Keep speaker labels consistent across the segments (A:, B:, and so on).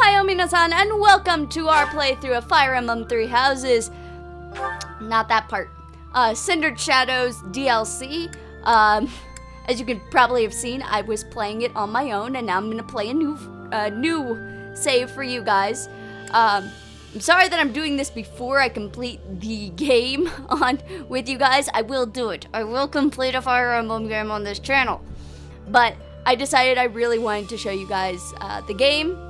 A: Ohayo minasan, and welcome to our playthrough of Fire Emblem Three Houses. Not that part. Cindered Shadows DLC. As you can probably have seen, I was playing it on my own, and now I'm gonna play a new save for you guys. I'm sorry that I'm doing this before I complete the game with you guys. I will do it. I will complete a Fire Emblem game on this channel. But I decided I really wanted to show you guys the game.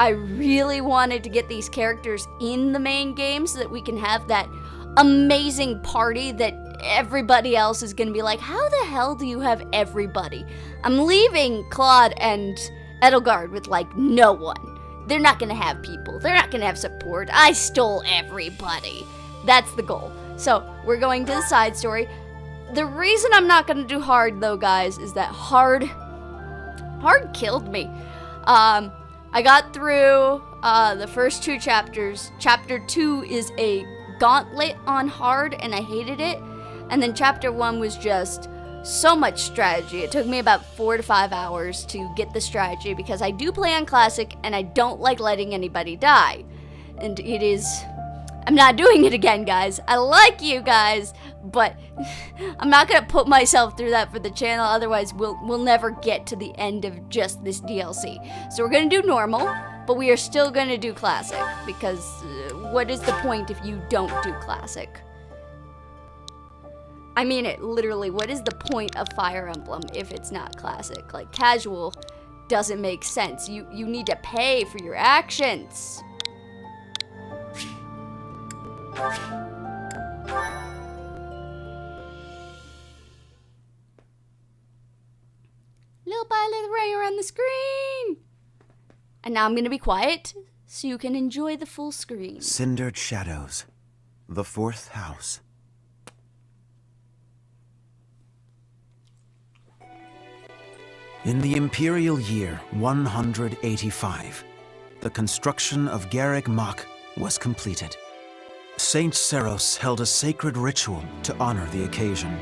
A: I really wanted to get these characters in the main game so that we can have that amazing party that everybody else is gonna be like, how the hell do you have everybody? I'm leaving Claude and Edelgard with like no one. They're not gonna have people. They're not gonna have support. I stole everybody. That's the goal. So we're going to the side story. The reason I'm not gonna do hard though, guys, is that hard killed me. I got through the first two chapters. Chapter 2 is a gauntlet on hard, and I hated it. And then chapter 1 was just so much strategy. It took me about 4 to 5 hours to get the strategy because I do play on classic and I don't like letting anybody die. And I'm not doing it again, guys. I like you guys, but I'm not gonna put myself through that for the channel, otherwise we'll never get to the end of just this DLC. So we're gonna do normal, but we are still gonna do classic, because what is the point if you don't do classic? I mean it, literally, what is the point of Fire Emblem if it's not classic? Like, casual doesn't make sense. You need to pay for your actions. Little by little running around the screen. And now I'm gonna be quiet so you can enjoy the full screen.
B: Cindered Shadows, the fourth house. In the imperial year 185, the construction of Garreg Mach was completed. Saint Seros held a sacred ritual to honor the occasion.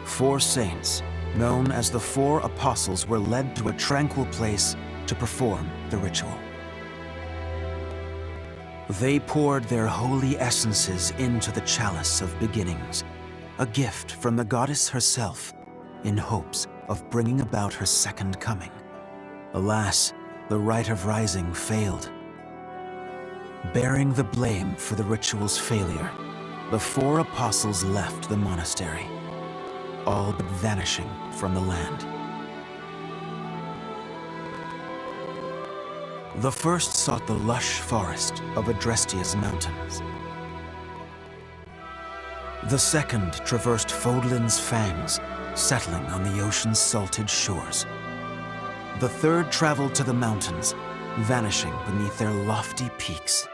B: 4 saints, known as the 4 apostles, were led to a tranquil place to perform the ritual. They poured their holy essences into the chalice of beginnings, a gift from the goddess herself, in hopes of bringing about her second coming. Alas, the rite of rising failed. Bearing the blame for the ritual's failure, the 4 apostles left the monastery, all but vanishing from the land. The first sought the lush forest of Adrestia's mountains. The second traversed Fodlan's fangs, settling on the ocean's salted shores. The third traveled to the mountains, vanishing beneath their lofty peaks.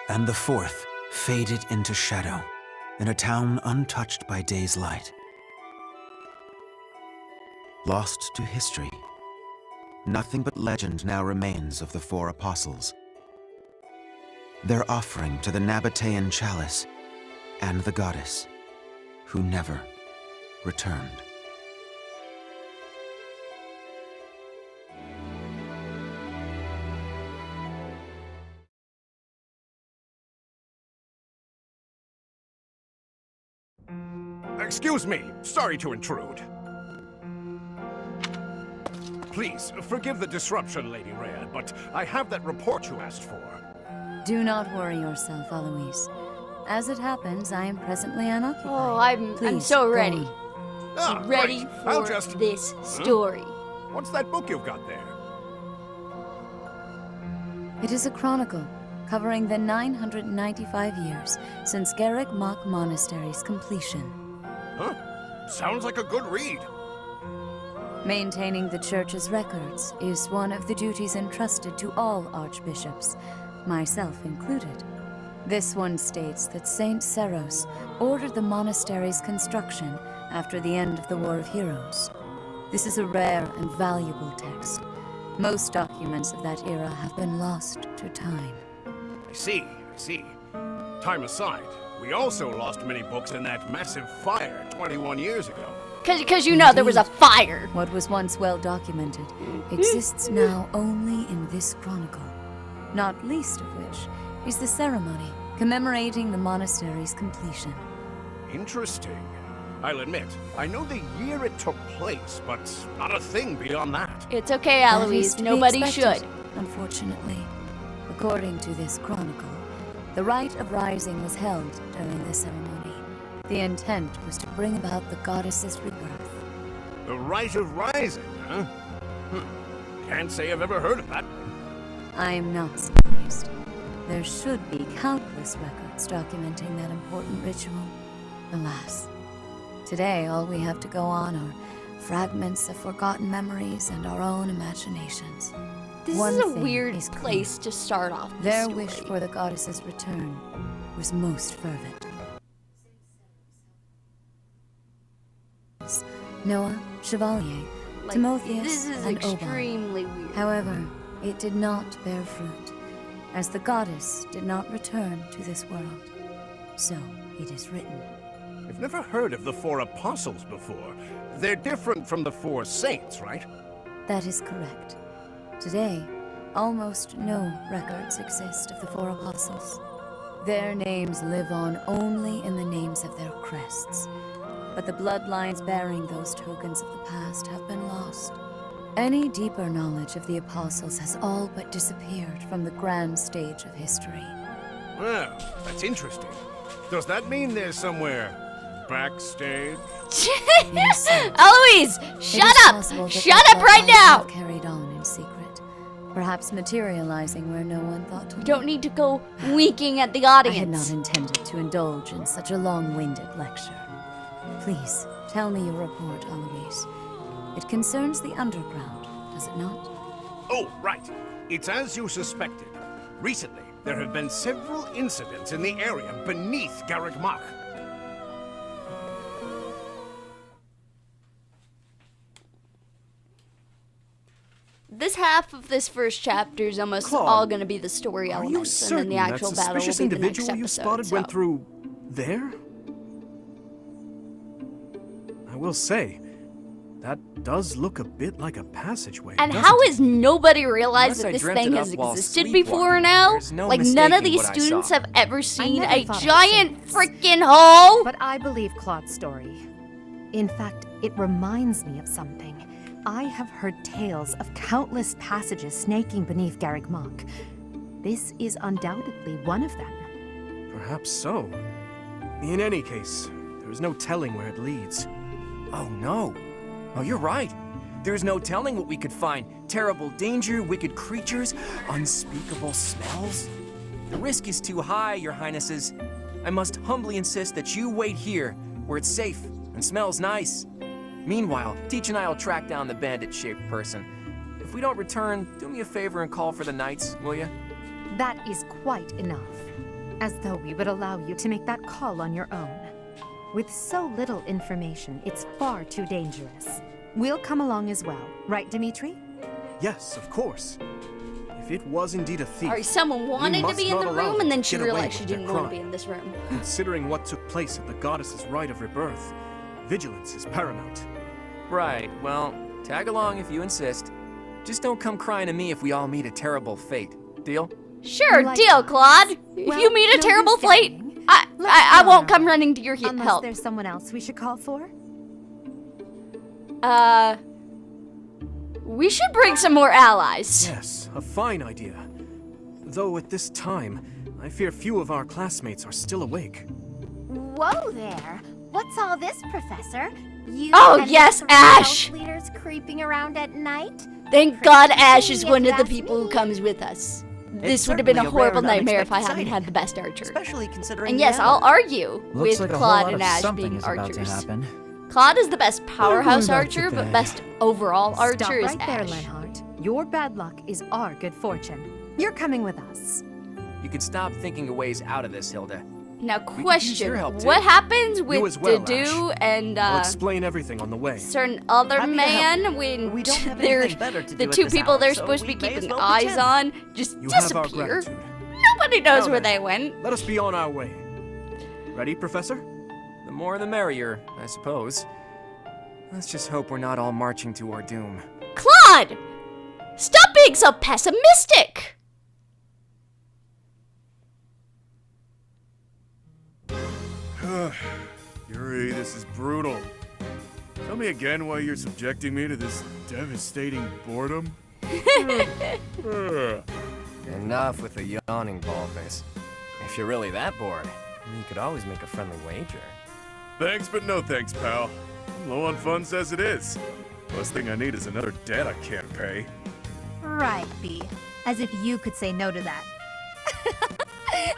B: And the fourth faded into shadow, in a town untouched by day's light. Lost to history, nothing but legend now remains of the 4 apostles. Their offering to the Nabatean chalice and the goddess, who never returned.
C: Excuse me, sorry to intrude. Please, forgive the disruption, Lady Rhea, but I have that report you asked for.
D: Do not worry yourself, Eloise. As it happens, I am presently unoccupied.
A: Oh, I'm
D: Please,
A: so
D: go
A: ready.
C: Ah,
A: Ready
C: right.
A: for this story.
C: What's that book you've got there?
D: It is a chronicle covering the 995 years since Garreg Mach Monastery's completion.
C: Huh? Sounds like a good read.
D: Maintaining the church's records is one of the duties entrusted to all archbishops, myself included. This one states that Saint Seros ordered the monastery's construction after the end of the War of Heroes. This is a rare and valuable text. Most documents of that era have been lost to time.
C: I see. Time aside, we also lost many books in that massive fire 21 years ago.
A: Because you know there was a fire.
D: What was once well documented exists now only in this chronicle, not least of which is the ceremony commemorating the monastery's completion.
C: Interesting. I'll admit, I know the year it took place, but not a thing beyond that.
A: It's okay,
D: That is
A: Eloise.
D: to be
A: Nobody
D: expected,
A: should.
D: Unfortunately, according to this chronicle, the rite of rising was held during the ceremony. The intent was to bring about the goddess's rebirth.
C: The Rite of Rising, huh? Can't say I've ever heard of that.
D: I am not surprised. There should be countless records documenting that important ritual. Alas, today all we have to go on are fragments of forgotten memories and our own imaginations.
A: This
D: One
A: is a
D: thing
A: weird
D: is clear.
A: place to start off the
D: Their
A: story.
D: wish for the goddess's return was most fervent. Noah, Chevalier,
A: Like,
D: Timotheus,
A: this is
D: and Oban.
A: extremely weird.
D: However, it did not bear fruit, as the goddess did not return to this world. So it is written.
C: I've never heard of the 4 apostles before. They're different from the 4 saints, right?
D: That is correct. Today, almost no records exist of the 4 apostles. Their names live on only in the names of their crests, but the bloodlines bearing those tokens of the past have been lost. Any deeper knowledge of the apostles has all but disappeared from the grand stage of history.
C: Well, that's interesting. Does that mean there's somewhere backstage?
A: Eloise,
D: It
A: shut
D: is
A: up!
D: possible that
A: Shut
D: their
A: up right
D: bloodlines
A: now!
D: have carried on in secret, perhaps materializing where no one thought to
A: You
D: look.
A: don't need to go winking at the
D: I had not
A: audience.
D: intended to indulge in such a long-winded lecture. Please, tell me your report, Eloise. It concerns the underground, does it not?
C: Oh, right. It's as you suspected. Recently, there have been several incidents in the area beneath Garrick Mach.
A: This half of this first chapter is almost
E: Claude,
A: all going to be the story
E: Are you
A: elements, and then
E: certain
A: the actual
E: that
A: battle will
E: suspicious
A: be the next
E: individual you
A: episode.
E: spotted went
A: so.
E: through there? I will say, that does look a bit like a passageway.
A: And
E: doesn't
A: how
E: it?
A: has nobody realized
F: Unless
A: that
F: I
A: this
F: dreamt
A: thing
F: it
A: has
F: up while
A: existed before
F: sleepwalking,
A: now?
F: there's no
A: Like, none of
F: mistaking
A: these
F: what I
A: students
F: saw.
A: have ever seen
G: never
A: a
G: thought of
A: giant
G: this.
A: freaking hole?
G: But I believe Claude's story. In fact, it reminds me of something. I have heard tales of countless passages snaking beneath Garrick Mach. This is undoubtedly one of them.
E: Perhaps so. In any case, there is no telling where it leads.
F: Oh no. Oh, you're right. There's no telling what we could find. Terrible danger, wicked creatures, unspeakable smells. The risk is too high, your highnesses. I must humbly insist that you wait here, where it's safe and smells nice. Meanwhile, Teach and I will track down the bandit-shaped person. If we don't return, do me a favor and call for the knights, will you?
G: That is quite enough. As though we would allow you to make that call on your own. With so little information, it's far too dangerous. We'll come along as well, right, Dimitri?
E: Yes, of course. If it was indeed a thief,
A: Or someone wanted to
E: must
A: be in
E: not
A: the
E: allow
A: room
E: them
A: and then
E: to
A: she
E: get away
A: realized she
E: with their
A: didn't want to be
E: crime.
A: in this room.
E: Considering what took place at the goddess's rite of rebirth, vigilance is paramount.
F: Right, well, tag along if you insist. Just don't come crying to me if we all meet a terrible fate. Deal?
A: Sure,
G: Like
A: deal,
G: that.
A: Claude. If
G: Well,
A: you meet a
G: no
A: terrible
G: use
A: fate,
G: going.
A: I
G: Let's
A: won't
G: go.
A: come running to your
G: Unless
A: help.
G: there's someone else we should call for?
A: We should bring some more allies.
E: Yes, a fine idea. Though at this time, I fear few of our classmates are still awake.
H: Whoa there! What's all this, Professor? You
A: Oh,
H: and the
A: yes,
H: 3
A: Ash!
H: house leaders creeping around at night?
A: Thank God
H: Pretty
A: Ash is
H: if
A: one
H: you
A: of the
H: ask
A: people who
H: me.
A: comes with us. This
I: It's
A: would have been a
I: certainly a rare
A: horrible
I: and
A: nightmare if I
I: unexpected
A: hadn't had
I: sighting.
A: the best archer.
I: Especially considering
A: And
I: the
A: yes, I'll
I: hour.
A: argue
I: Looks
A: with
I: like a whole
A: Claude
I: lot
A: and
I: of
A: Ash
I: something
A: being
I: is about to
A: archers.
I: happen.
A: Claude is the best powerhouse
I: back to
A: archer, but
I: bed.
A: best overall
G: Stop
A: archer is
G: right there,
A: Ash.
G: Lenhart. Your bad luck is our good fortune. You're coming with us.
F: You can stop thinking of ways out of this, Hilda.
A: Now,
F: could use your
A: question:
F: help, too.
A: what happens with
E: as well,
A: Dedu and
E: I'll explain everything on the way.
A: certain other
I: Happy to
A: man
I: help.
A: when
I: We don't have
A: they're
I: anything better to
A: the
I: do at
A: two
I: this
A: people
I: hour,
A: they're
I: so
A: supposed to be
I: we may as
A: keeping
I: well
A: eyes
I: pretend.
A: on just
E: You have our
A: disappear?
E: gratitude.
A: Nobody knows
E: Now
A: where
E: then.
A: they went.
E: Let us be on our way. Ready, Professor?
F: The more the merrier, I suppose. Let's just hope we're not all marching to our doom.
A: Claude! Stop being so pessimistic!
I: Yuri, this is brutal. Tell me again why you're subjecting me to this devastating boredom?
F: Enough with the yawning, Baldface. If you're really that bored, you could always make a friendly wager.
I: Thanks, but no thanks, pal. I'm low on funds as it is. Last thing I need is another debt I can't pay.
J: Right, B. As if you could say no to that.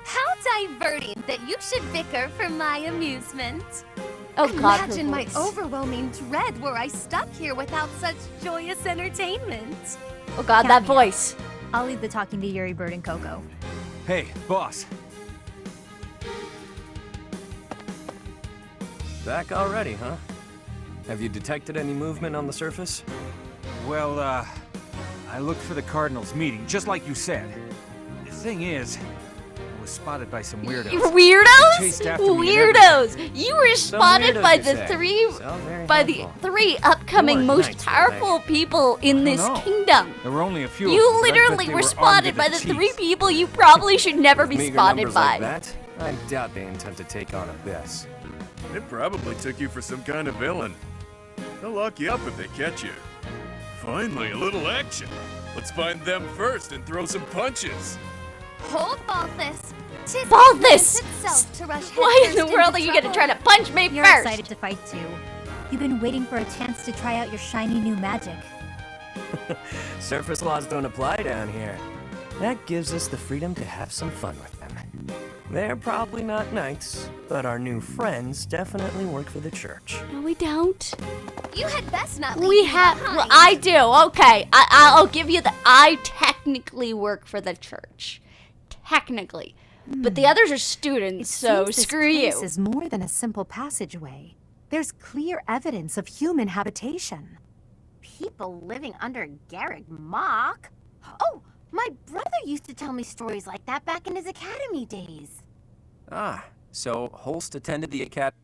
J: How diverting that you should bicker for my amusement.
A: Oh God, her
J: Imagine my
A: voice.
J: overwhelming dread were I stuck here without such joyous entertainment.
A: Oh God, that voice.
J: I'll leave the talking to Yuri, Bird, and Coco.
E: Hey, boss.
F: Back already, huh? Have you detected any movement on the surface?
E: Well, I looked for the Cardinals meeting, just like you said. The thing is, I was spotted by some weirdos.
A: Weirdos?
E: Chased after me and
A: Weirdos! You were spotted
F: weirdos,
A: by
F: you
A: the
F: say.
A: three
F: So very
A: by the
F: helpful.
A: three upcoming
F: You are
A: most
F: nice,
A: powerful people in this
E: know.
A: kingdom.
E: There were only a few. of
A: You
E: them, but I bet
A: literally
E: they
A: were
E: armed
A: spotted
E: to
A: by the
E: teeth.
A: three people you probably should never be
F: Meager
A: spotted
F: numbers
A: by.
F: like that, I doubt they intend to take on Abyss.
I: They probably took you for some kind of villain. They'll lock you up if they catch you. Finally, a little action. Let's find them first and throw some punches.
J: Hold Balthus. Tis
A: Balthus!
J: itself to rush
A: Why in
J: headfirst
A: the world
J: into
A: are you gonna
J: trouble.
A: try to punch me
J: You're
A: first?
J: excited to fight too. You've been waiting for a chance to try out your shiny new magic.
F: Surface laws don't apply down here. That gives us the freedom to have some fun with them. They're probably not knights, but our new friends definitely work for the church.
A: No, we don't.
J: You had best not leave
A: We
J: me
A: have.
J: behind.
A: Well, I do. Okay, I'll give you the. I technically work for the church, technically, but the others are students, so
G: Seems this
A: screw you.
G: place is more than a simple passageway. There's clear evidence of human habitation.
H: People living under Garrick Mock? Oh, my brother used to tell me stories like that back in his academy days.
F: Ah, so Holst attended the academy.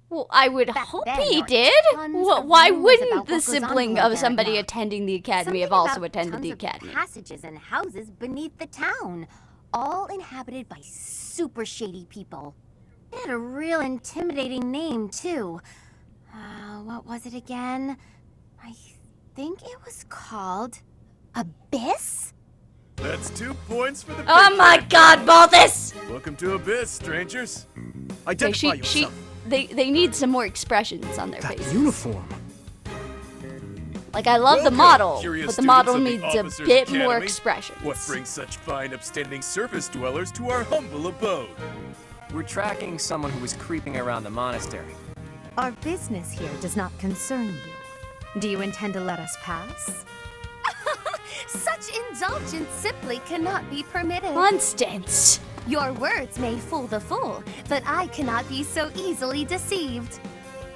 A: Well, I would
H: Back
A: hope
H: then,
A: he
H: there were
A: did.
H: tons
A: Well,
H: of
A: why
H: rumors
A: wouldn't
H: about
A: the
H: what goes on
A: sibling
H: below
A: of
H: Garrick
A: somebody
H: Mock.
A: attending the academy
H: Something
A: have also
H: about
A: attended
H: tons
A: the
H: of
A: academy?
H: passages and houses beneath the town, all inhabited by super shady people. It had a real intimidating name, too. What was it again? I think it was called Abyss?
I: That's 2 points for the
A: Oh my God, Balthus!
I: Welcome to Abyss, strangers.
E: Identify
A: Okay,
E: yourself.
A: they need some more expressions on their
E: That
A: faces.
E: uniform.
A: Like, I love the
I: Welcome,
A: model,
I: curious
A: but the
I: students
A: model
I: of the
A: needs a
I: Officers'
A: bit more
I: Academy.
A: expressions.
I: What brings such fine, upstanding surface dwellers to our humble abode?
F: We're tracking someone who was creeping around the monastery.
G: Our business here does not concern you. Do you intend to let us pass?
J: Such indulgence simply cannot be permitted.
A: Constance!
J: Your words may fool the fool, but I cannot be so easily deceived.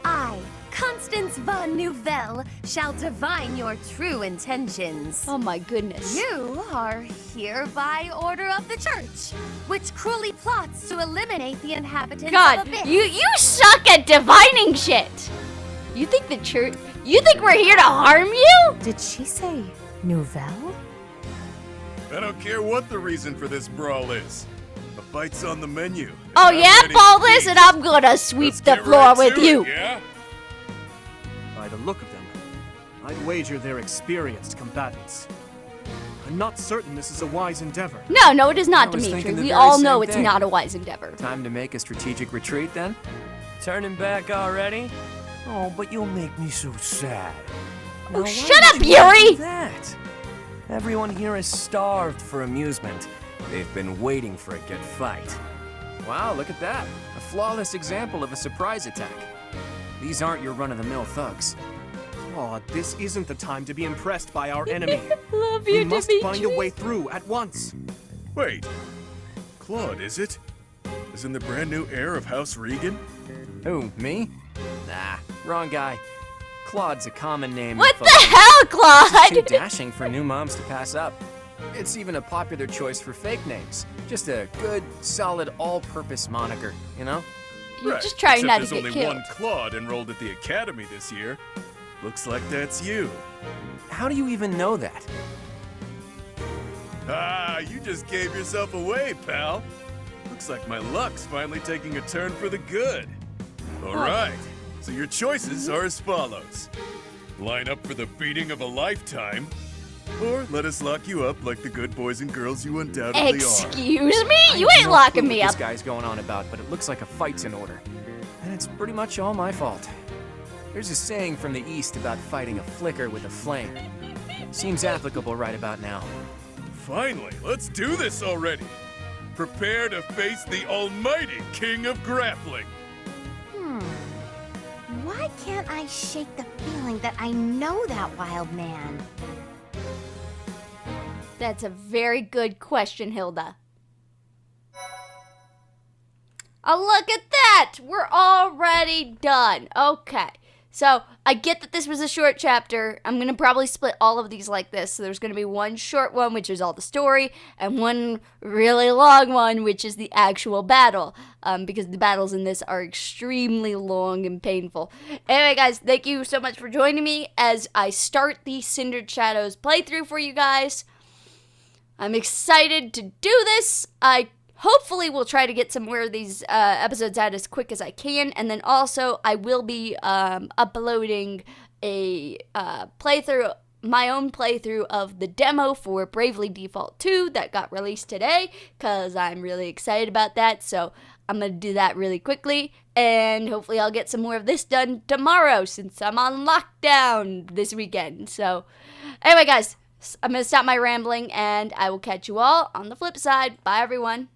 J: I, Constance von Nouvelle, shall divine your true intentions.
A: Oh my goodness.
J: You are here by order of the church, which cruelly plots to eliminate the inhabitants
A: God,
J: of Abyss.
A: you suck at divining shit! You think the church... You think we're here to harm you?
G: Did she say Nouvelle?
I: I don't care what the reason for this brawl is. A fight's on the menu. and
A: Oh
I: I'm
A: yeah,
I: ready to
A: Balthus,
I: beat.
A: and I'm gonna sweep
I: Let's
A: the
I: get
A: floor
I: right
A: with
I: to
A: you.
I: it, yeah?
E: By the look of them, I'd wager they're experienced combatants. I'm not certain this is a wise endeavor.
A: No, it is not,
F: I was
A: Dimitri.
F: thinking the
A: We
F: very
A: all know
F: same
A: it's
F: thing.
A: not a wise endeavor.
F: Time to make a strategic retreat then? Turning back already? Oh, but you'll make me so sad.
A: Oh,
F: Now, why
A: shut
F: would
A: up,
F: you wanna
A: Yuri!
F: do that? Everyone here is starved for amusement. They've been waiting for a good fight. Wow, look at that. A flawless example of a surprise attack. These aren't your run-of-the-mill thugs.
E: Aw, this isn't the time to be impressed by our enemy.
A: Love
E: We
A: you,
E: must
A: Dimitri.
E: find a way through at once.
I: Wait. Claude, is it? Isn't the brand new heir of House Regan?
F: Who, me? Nah, wrong guy. Claude's a common name.
A: What
F: for
A: the
F: folks
A: hell,
F: too
A: Claude?
F: dashing for new moms to pass up. It's even a popular choice for fake names. Just a good, solid, all-purpose moniker, you know?
A: You're
I: Right,
A: just trying
I: except
A: not to
I: there's
A: get
I: only
A: killed.
I: one Claude enrolled at the academy this year. Looks like that's you.
F: How do you even know that?
I: Ah, you just gave yourself away, pal. Looks like my luck's finally taking a turn for the good. All right, so your choices are as follows. Line up for the beating of a lifetime, or let us lock you up like the good boys and girls you undoubtedly are.
A: Excuse me?
F: I
A: You
F: have
A: ain't
F: no
A: locking
F: clue
A: me
F: what
A: up.
F: This guy's going on about, but it looks like a fight's in order. And it's pretty much all my fault. There's a saying from the East about fighting a flicker with a flame. Seems applicable right about now.
I: Finally, let's do this already. Prepare to face the almighty king of grappling.
H: Why can't I shake the feeling that I know that wild man?
A: That's a very good question, Hilda. Oh, look at that! We're already done. Okay. So, I get that this was a short chapter. I'm going to probably split all of these like this. So, there's going to be one short one, which is all the story, and one really long one, which is the actual battle. Because the battles in this are extremely long and painful. Anyway, guys, thank you so much for joining me as I start the Cindered Shadows playthrough for you guys. I'm excited to do this. I hopefully will try to get some more of these episodes out as quick as I can. And then also, I will be uploading a playthrough, my own playthrough of the demo for Bravely Default 2 that got released today, because I'm really excited about that. So I'm going to do that really quickly, and hopefully I'll get some more of this done tomorrow since I'm on lockdown this weekend. So anyway, guys, I'm going to stop my rambling, and I will catch you all on the flip side. Bye, everyone.